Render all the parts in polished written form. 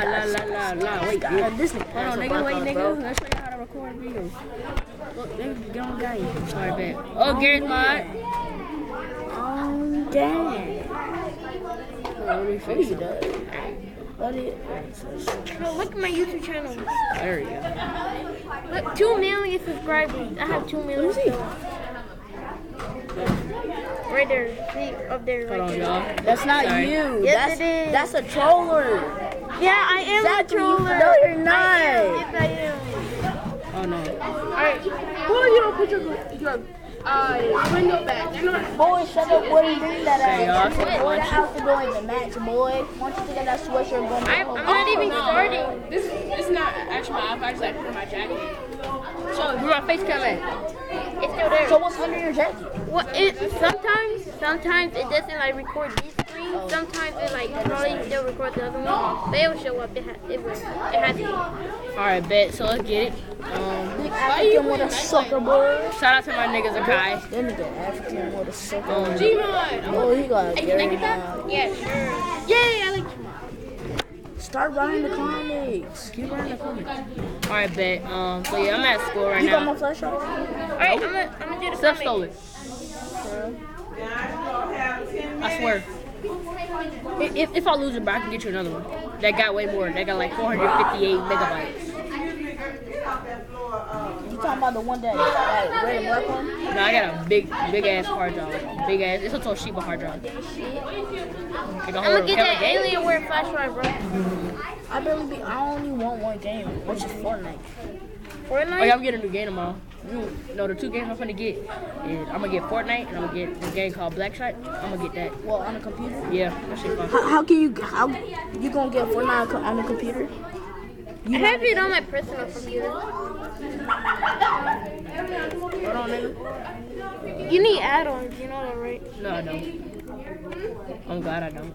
Wait, This nigga. hold on, nigga. Wait, nigga. Let's show you how to record videos. Look, nigga, get on game. Alright, bet. Oh, Garrett's mod. Oh, dang. Let me fix it. Bro, look at my YouTube channel. There you go. Look, 2 million subscribers. I have 2 million. Right there. See, up there. Hold Right on, there. y'all. That's not Sorry. you. Yes, it is. That's a troller. Yeah, I am Exactly. a troller. No, you're not. Yes, I am. Oh, no. Alright. Boy, you don't put your window back. They're not. Boy, shut up. Boy, you bring that Say y'all, out. say Boy, lunch. that outfit don't even match, boy. Once you get that sweatshirt going I'm not even starting. This is not actually my outfit. I just like put my jacket. So, where my face cam at? It's still there. So what's under your jacket? What sometimes it doesn't like record these screens. Sometimes it like probably still record the other one. But it will show up. It has to. Alright, bet. So, let's get it. Big African with a sucker, boy. Shout out to my niggas, Akai. That nigga African with a sucker. G-Mod. Oh, he got a Hey, can I Gary get that? mod. Yeah, sure. Yay, I like you. Start writing the comics. Keep writing the comments. Alright, bet. So, yeah, I'm at school right You got now. my flashlight? Alright, I'm gonna do the Steph comic. stole it. I swear. If I lose it, bro, I can get you another one. That got way more. That got like 458 megabytes. You talking about the one that like red and black one? No, I got a big ass hard drive. Big ass. It's a Toshiba hard drive. I'm gonna get that Alienware flashlight, bro. I only want one game, which is Fortnite. Oh yeah, I'm getting a new game tomorrow. No, the 2 games I'm gonna get is I'm gonna get Fortnite and I'm gonna get this game called Blackshot. I'm gonna get that. Well, on the computer. Yeah, that shit fun. How you gonna get Fortnite on the computer? I have it on my personal computer. Hold on, nigga. You need add-ons, you know that, right? No, I don't. I'm glad I don't.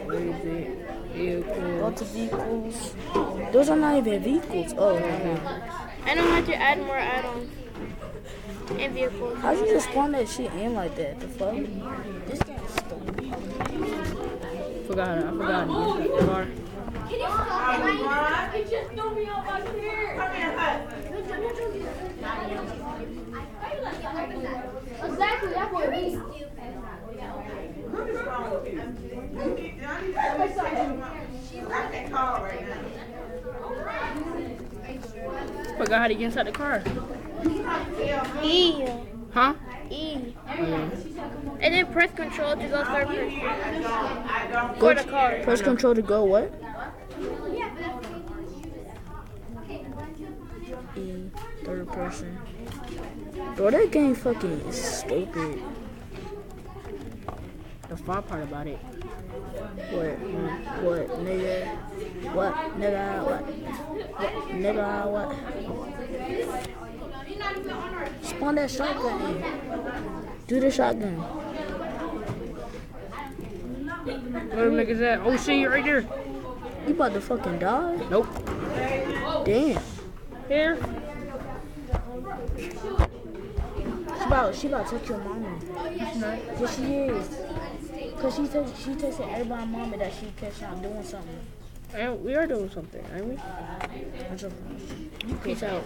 Where is it? Go Vehicles. to vehicles. Those are not even vehicles. Oh, okay. I know how to add more add-ons and vehicles. How'd you just spawn that shit in like that? The fuck? This game's stupid. I forgot how to use that car. Forgot how to get inside the car. E. Huh? E. Oh, yeah. And then press control to go third person. For the car. Press control to go what? E, third person. Bro, that game fucking is stupid. The fun part about it. What, nigga? What, nigga? What, nigga? What? Spawn that shotgun in. Do the shotgun. Where them niggas at? Oh shit, you right there. You about to fucking die? Nope. Damn. Here. She about to touch your mama. Yes, she is. Cause she texted everybody mama that she catch out doing something. And we are doing something, aren't we? I just- Peace out.